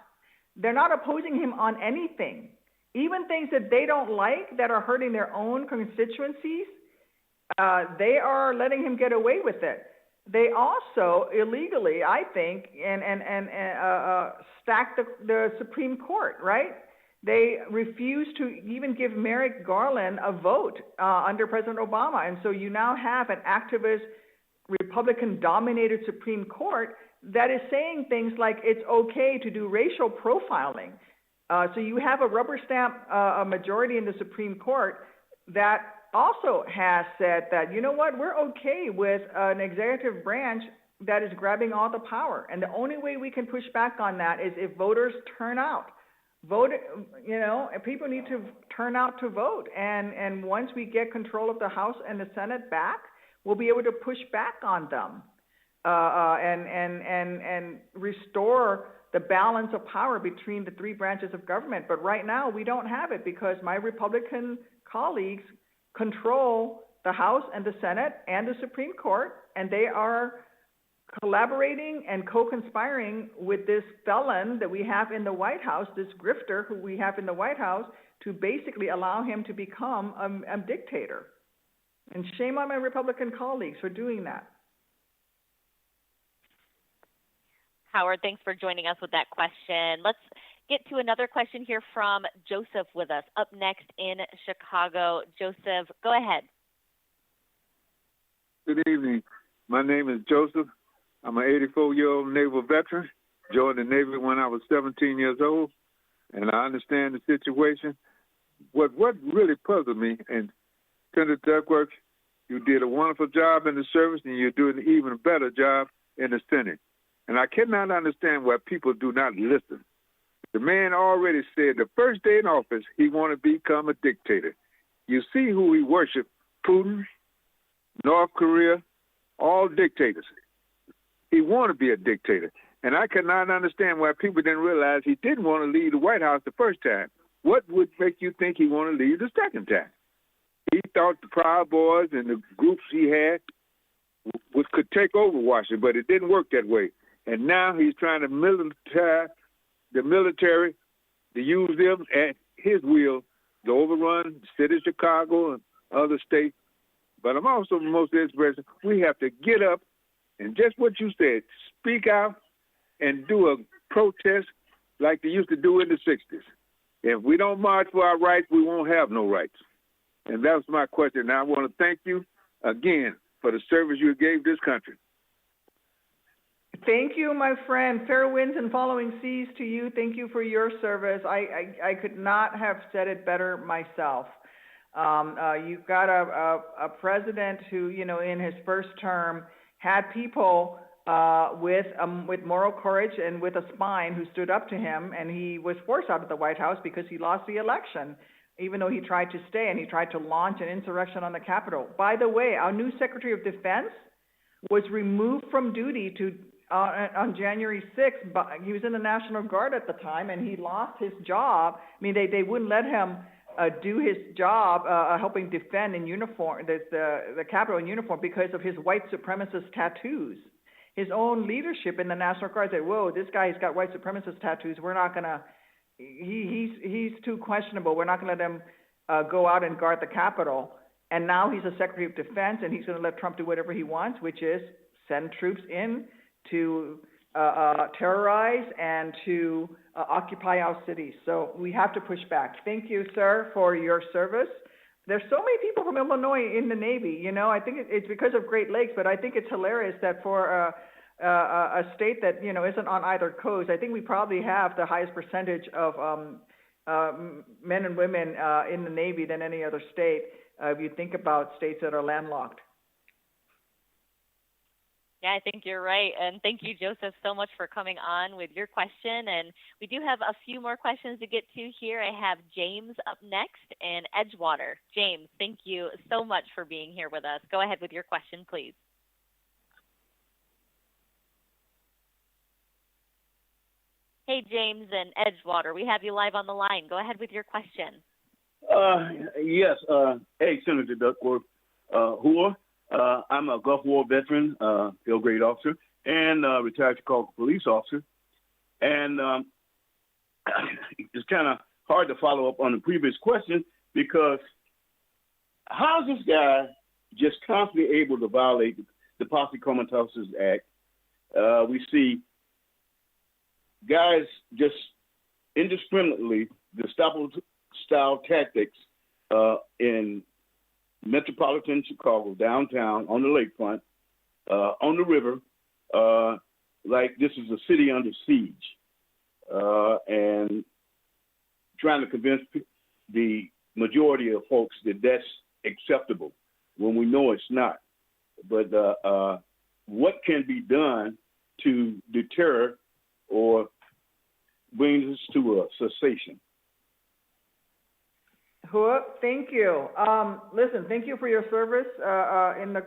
They're not opposing him on anything. Even things that they don't like that are hurting their own constituencies, they are letting him get away with it. They also illegally, I think, stacked the Supreme Court, right? They refused to even give Merrick Garland a vote under President Obama. And so you now have an activist, Republican-dominated Supreme Court that is saying things like it's okay to do racial profiling. So you have a rubber stamp a majority in the Supreme Court that also has said that, you know what, we're okay with an executive branch that is grabbing all the power. And the only way we can push back on that is if voters turn out. People need to turn out to vote. And once we get control of the House and the Senate back, we'll be able to push back on them and restore the balance of power between the 3 branches of government. But right now, we don't have it because my Republican colleagues control the House and the Senate and the Supreme Court, and they are collaborating and co-conspiring with this felon that we have in the White House, this grifter who we have in the White House, to basically allow him to become a dictator. And shame on my Republican colleagues for doing that. Howard, thanks for joining us with that question. Let's get to another question here from Joseph with us, up next in Chicago. Joseph, go ahead. Good evening. My name is Joseph. I'm an 84-year-old naval veteran. Joined the Navy when I was 17 years old, and I understand the situation. What really puzzled me, and Senator Duckworth, you did a wonderful job in the service, and you're doing an even better job in the Senate. And I cannot understand why people do not listen. The man already said the first day in office he wanted to become a dictator. You see who he worshiped: Putin, North Korea, all dictators. He wanted to be a dictator. And I cannot understand why people didn't realize he didn't want to leave the White House the first time. What would make you think he wanted to leave the second time? He thought the Proud Boys and the groups he had could take over Washington, but it didn't work that way. And now he's trying to militarize the military, to use them at his will to overrun the city of Chicago and other states. But I'm also most interested, we have to get up and just what you said, speak out and do a protest like they used to do in the 60s. If we don't march for our rights, we won't have no rights. And that was my question. And I want to thank you again for the service you gave this country. Thank you, my friend. Fair winds and following seas to you. Thank you for your service. I could not have said it better myself. You've got a president who, in his first term had people with moral courage and with a spine who stood up to him, and he was forced out of the White House because he lost the election, even though he tried to stay and he tried to launch an insurrection on the Capitol. By the way, our new Secretary of Defense was removed from duty on January 6th. But he was in the National Guard at the time, and he lost his job. I mean, they wouldn't let him do his job helping defend in uniform, the Capitol in uniform, because of his white supremacist tattoos. His own leadership in the National Guard said, whoa, this guy's got white supremacist tattoos. We're not going to, he's too questionable. We're not going to let him go out and guard the Capitol. And now he's a Secretary of Defense, and he's going to let Trump do whatever he wants, which is send troops in to terrorize and to occupy our cities. So we have to push back. Thank you, sir, for your service. There's so many people from Illinois in the Navy. I think it's because of Great Lakes, but I think it's hilarious that for a state that, isn't on either coast, I think we probably have the highest percentage of men and women in the Navy than any other state, if you think about states that are landlocked. Yeah, I think you're right. And thank you, Joseph, so much for coming on with your question. And we do have a few more questions to get to here. I have James up next in Edgewater. James, thank you so much for being here with us. Go ahead with your question, please. Hey, James in Edgewater, we have you live on the line. Go ahead with your question. Yes. Hey, Senator Duckworth. I'm a Gulf War veteran, field grade officer, and retired Chicago police officer. And it's kind of hard to follow up on the previous question because how's this guy just constantly able to violate the Posse Comitatus Act? We see guys just indiscriminately Gestapo-style tactics in metropolitan Chicago, downtown, on the lakefront, on the river, like this is a city under siege, and trying to convince the majority of folks that that's acceptable when we know it's not. But what can be done to deter or bring us to a cessation? Thank you. Listen, thank you for your service in the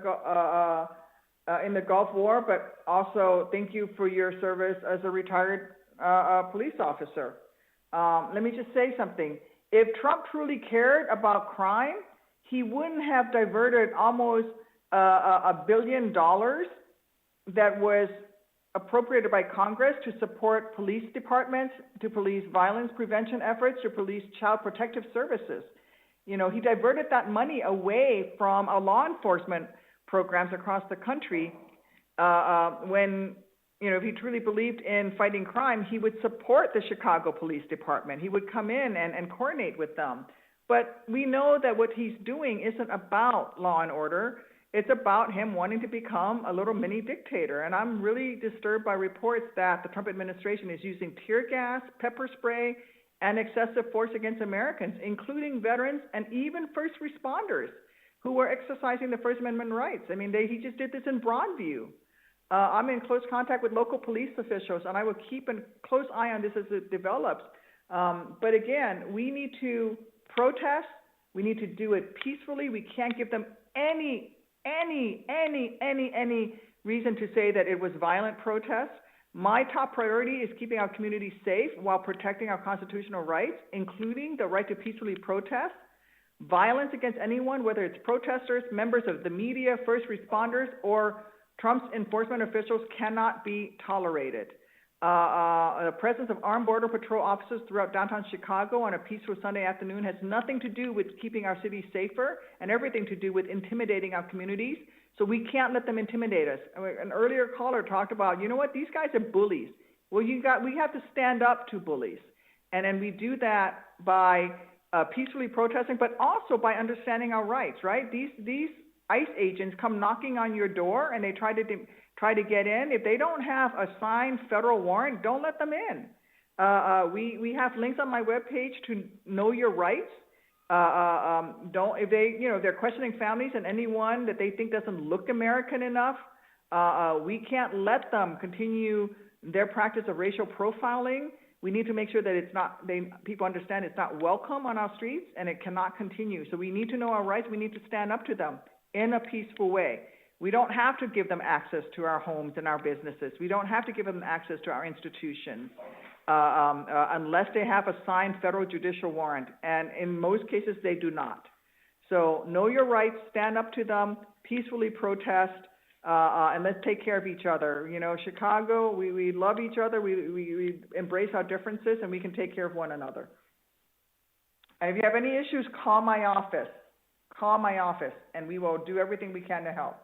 Gulf War, but also thank you for your service as a retired police officer. Let me just say something. If Trump truly cared about crime, he wouldn't have diverted almost $1 billion that was appropriated by Congress to support police departments, to police violence prevention efforts, to police child protective services. You know, he diverted that money away from law enforcement programs across the country when, you know, if he truly believed in fighting crime, he would support the Chicago Police Department. He would come in and coordinate with them. But we know that what he's doing isn't about law and order. It's about him wanting to become a little mini dictator. And I'm really disturbed by reports that the Trump administration is using tear gas, pepper spray, and excessive force against Americans, including veterans and even first responders who were exercising the First Amendment rights. I mean, he just did this in Broadview. I'm in close contact with local police officials, and I will keep a close eye on this as it develops. But again, we need to protest. We need to do it peacefully. We can't give them any reason to say that it was violent protests. My top priority is keeping our community safe while protecting our constitutional rights, including the right to peacefully protest. Violence against anyone, whether it's protesters, members of the media, first responders, or Trump's enforcement officials, cannot be tolerated. The presence of armed Border Patrol officers throughout downtown Chicago on a peaceful Sunday afternoon has nothing to do with keeping our city safer and everything to do with intimidating our communities. So we can't let them intimidate us. An earlier caller talked about, you know what, these guys are bullies. Well, we have to stand up to bullies. And then we do that by peacefully protesting, but also by understanding our rights, right? These ICE agents come knocking on your door and they try to get in. If they don't have a signed federal warrant, don't let them in. We have links on my webpage to know your rights. If they're questioning families and anyone that they think doesn't look American enough, we can't let them continue their practice of racial profiling. We need to make sure that people understand it's not welcome on our streets and it cannot continue. So we need to know our rights. We need to stand up to them in a peaceful way. We don't have to give them access to our homes and our businesses. We don't have to give them access to our institutions unless they have a signed federal judicial warrant. And in most cases, they do not. So know your rights, stand up to them, peacefully protest, and let's take care of each other. You know, Chicago, we love each other. We embrace our differences, and we can take care of one another. And if you have any issues, call my office. Call my office, and we will do everything we can to help.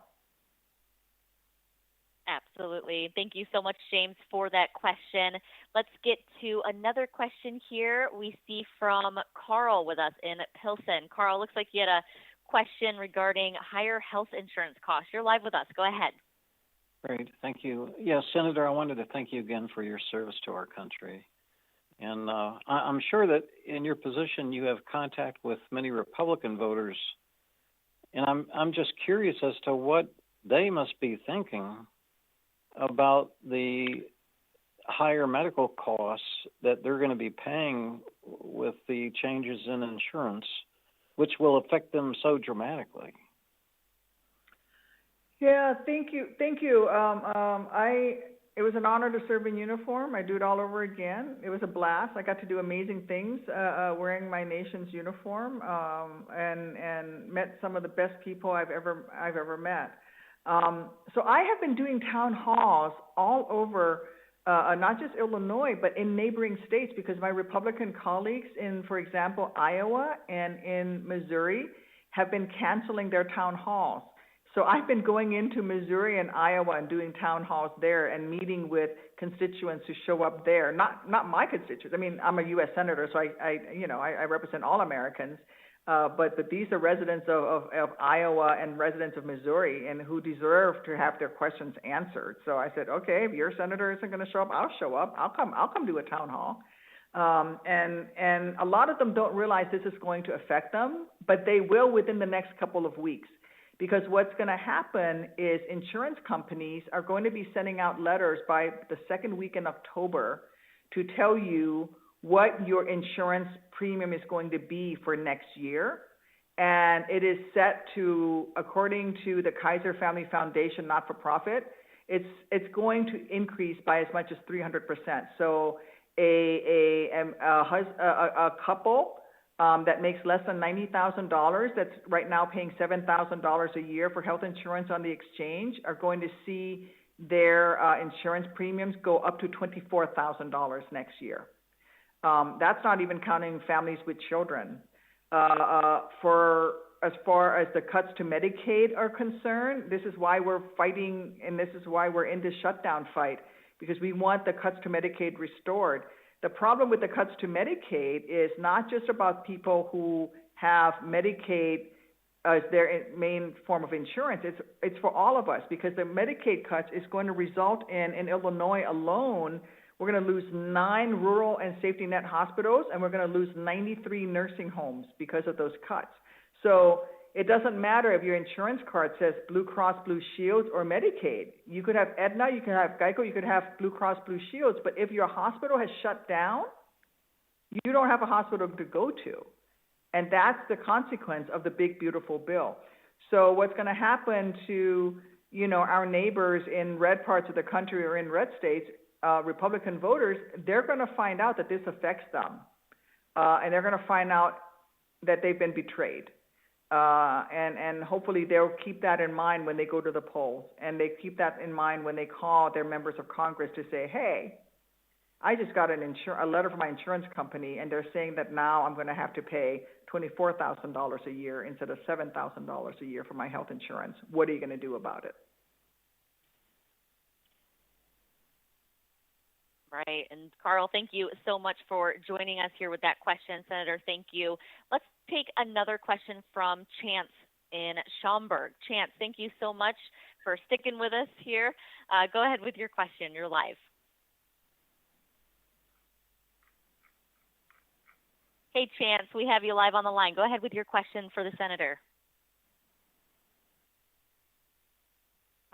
Absolutely. Thank you so much, James, for that question. Let's get to another question here. We see from Carl with us in Pilsen. Carl, looks like you had a question regarding higher health insurance costs. You're live with us. Go ahead. Great. Thank you. Yes, Senator, I wanted to thank you again for your service to our country. And I'm sure that in your position you have contact with many Republican voters, and I'm just curious as to what they must be thinking about the higher medical costs that they're going to be paying with the changes in insurance, which will affect them so dramatically. Yeah, thank you. It was an honor to serve in uniform. I do it all over again. It was a blast. I got to do amazing things wearing my nation's uniform, and met some of the best people I've ever met. So I have been doing town halls all over, not just Illinois, but in neighboring states, because my Republican colleagues in, for example, Iowa and in Missouri have been canceling their town halls. So I've been going into Missouri and Iowa and doing town halls there and meeting with constituents who show up there. Not my constituents. I mean, I'm a U.S. senator, so I represent all Americans. But these are residents of Iowa and residents of Missouri, and who deserve to have their questions answered. So I said, okay, if your senator isn't going to show up, I'll show up. I'll come do a town hall. And a lot of them don't realize this is going to affect them, but they will within the next couple of weeks. Because what's going to happen is insurance companies are going to be sending out letters by the second week in October to tell you what your insurance premium is going to be for next year. And it is set to, according to the Kaiser Family Foundation, not-for-profit, it's going to increase by as much as 300%. So a couple that makes less than $90,000, that's right now paying $7,000 a year for health insurance on the exchange, are going to see their insurance premiums go up to $24,000 next year. That's not even counting families with children. For as far as the cuts to Medicaid are concerned, this is why we're fighting, and this is why we're in this shutdown fight, because we want the cuts to Medicaid restored. The problem with the cuts to Medicaid is not just about people who have Medicaid as their main form of insurance. It's for all of us, because the Medicaid cuts is going to result in Illinois alone, we're going to lose 9 rural and safety net hospitals, and we're going to lose 93 nursing homes because of those cuts. So it doesn't matter if your insurance card says Blue Cross Blue Shield or Medicaid. You could have Aetna, you could have Geico, you could have Blue Cross Blue Shields, but if your hospital has shut down, you don't have a hospital to go to. And that's the consequence of the big, beautiful bill. So what's going to happen to, our neighbors in red parts of the country or in red states, Republican voters, they're going to find out that this affects them. And they're going to find out that they've been betrayed. And hopefully they'll keep that in mind when they go to the polls, and they keep that in mind when they call their members of Congress to say, hey, I just got a letter from my insurance company, and they're saying that now I'm going to have to pay $24,000 a year instead of $7,000 a year for my health insurance. What are you going to do about it? Right. And Carl, thank you so much for joining us here with that question. Senator, thank you. Let's take another question from Chance in Schaumburg. Chance, thank you so much for sticking with us here. Go ahead with your question. You're live. Hey, Chance, we have you live on the line. Go ahead with your question for the senator.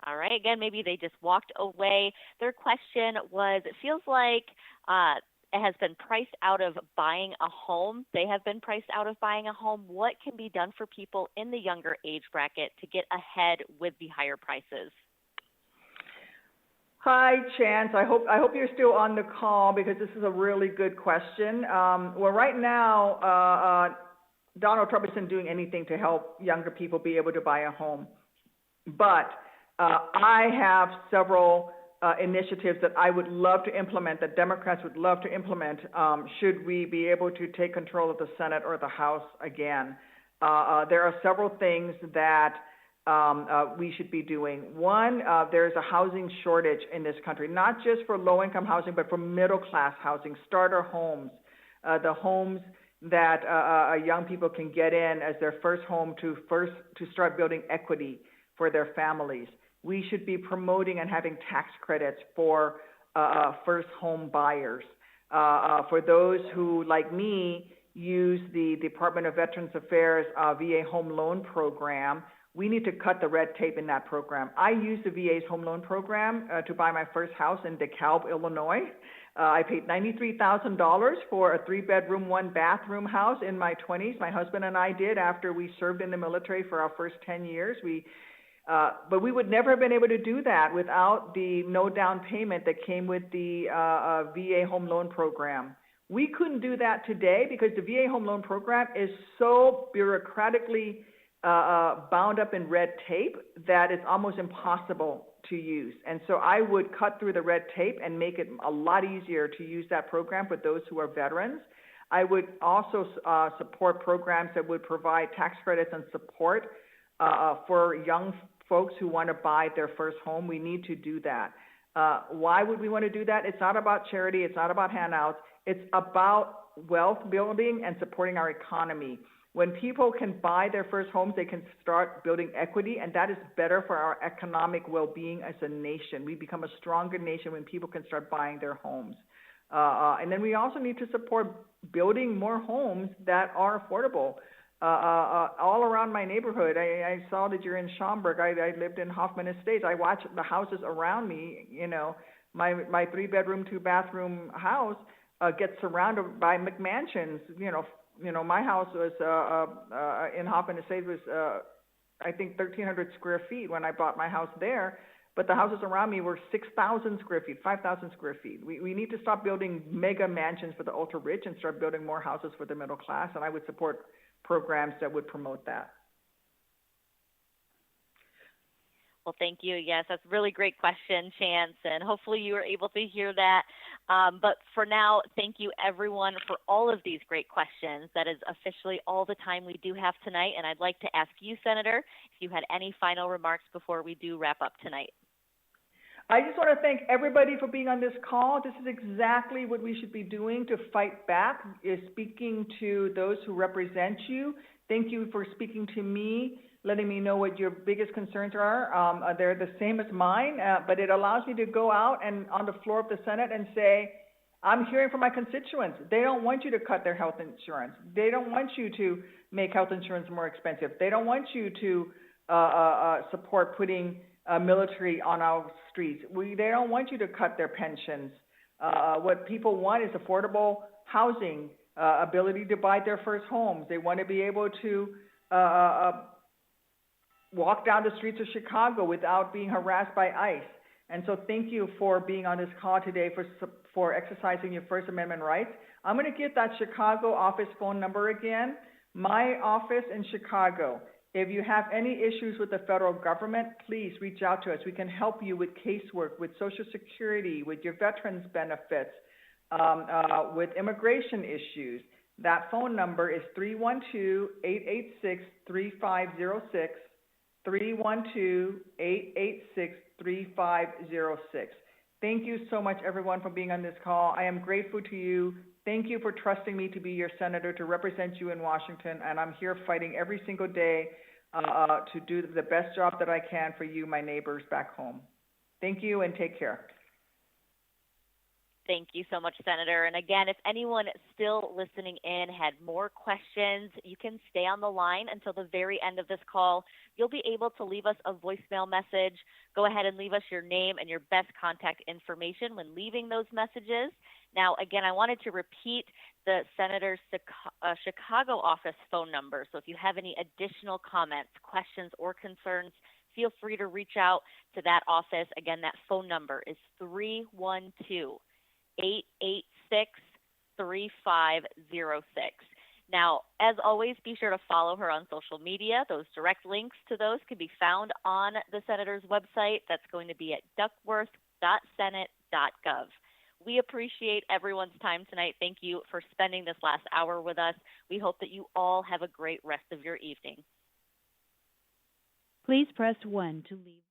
All right, again, maybe they just walked away. Their question was, it feels like it has been priced out of buying a home. They have been priced out of buying a home. What can be done for people in the younger age bracket to get ahead with the higher prices? Hi, Chance. I hope you're still on the call, because this is a really good question. Well, right now, Donald Trump isn't doing anything to help younger people be able to buy a home. But I have several initiatives that I would love to implement, that Democrats would love to implement, should we be able to take control of the Senate or the House again. There are several things that we should be doing. One, there's a housing shortage in this country, not just for low-income housing, but for middle-class housing, starter homes, the homes that young people can get in as their first home to start building equity for their families. We should be promoting and having tax credits for first home buyers. For those who, like me, use the Department of Veterans Affairs VA Home Loan Program, we need to cut the red tape in that program. I used the VA's home loan program to buy my first house in DeKalb, Illinois. I paid $93,000 for a 3-bedroom, 1-bathroom house in my 20s. My husband and I did after we served in the military for our first 10 years. But we would never have been able to do that without the no down payment that came with the VA home loan program. We couldn't do that today because the VA home loan program is so bureaucratically bound up in red tape that it's almost impossible to use. And so I would cut through the red tape and make it a lot easier to use that program for those who are veterans. I would also support programs that would provide tax credits and support for young folks who want to buy their first home. We need to do that. Why would we want to do that? It's not about charity. It's not about handouts. It's about wealth building and supporting our economy. When people can buy their first homes, they can start building equity, and that is better for our economic well-being as a nation. We become a stronger nation when people can start buying their homes. And then we also need to support building more homes that are affordable. All around my neighborhood, I saw that you're in Schaumburg. I lived in Hoffman Estates. I watched the houses around me. You know, my 3-bedroom, 2-bathroom house gets surrounded by McMansions. You know, my house was in Hoffman Estates was I think 1,300 square feet when I bought my house there. But the houses around me were 6,000 square feet, 5,000 square feet. We need to stop building mega mansions for the ultra rich and start building more houses for the middle class. And I would support programs that would promote that. Well, thank you. Yes, that's a really great question, Chance, and hopefully you were able to hear that. But for now, thank you, everyone, for all of these great questions. That is officially all the time we do have tonight, and I'd like to ask you, Senator, if you had any final remarks before we do wrap up tonight. I just want to thank everybody for being on this call. This is exactly what we should be doing to fight back, is speaking to those who represent you. Thank you for speaking to me, letting me know what your biggest concerns are. They're the same as mine, but it allows me to go out and on the floor of the Senate and say, I'm hearing from my constituents. They don't want you to cut their health insurance. They don't want you to make health insurance more expensive. They don't want you to support putting military on our streets. They don't want you to cut their pensions. What people want is affordable housing, ability to buy their first homes. They want to be able to walk down the streets of Chicago without being harassed by ICE. And so thank you for being on this call today, for exercising your First Amendment rights. I'm going to give that Chicago office phone number again. My office in Chicago. If you have any issues with the federal government, please reach out to us. We can help you with casework, with Social Security, with your veterans benefits, with immigration issues. That phone number is 312-886-3506, 312-886-3506. Thank you so much, everyone, for being on this call. I am grateful to you. Thank you for trusting me to be your senator, to represent you in Washington, and I'm here fighting every single day to do the best job that I can for you, my neighbors back home. Thank you, and take care. Thank you so much, Senator. And again, if anyone still listening in had more questions, you can stay on the line until the very end of this call. You'll be able to leave us a voicemail message. Go ahead and leave us your name and your best contact information when leaving those messages. Now, again, I wanted to repeat the Senator's Chicago office phone number. So if you have any additional comments, questions, or concerns, feel free to reach out to that office. Again, that phone number is 312-886-3506. Now, as always, be sure to follow her on social media. Those direct links to those can be found on the Senator's website. That's going to be at duckworth.senate.gov. We appreciate everyone's time tonight. Thank you for spending this last hour with us. We hope that you all have a great rest of your evening. Please press 1 to leave.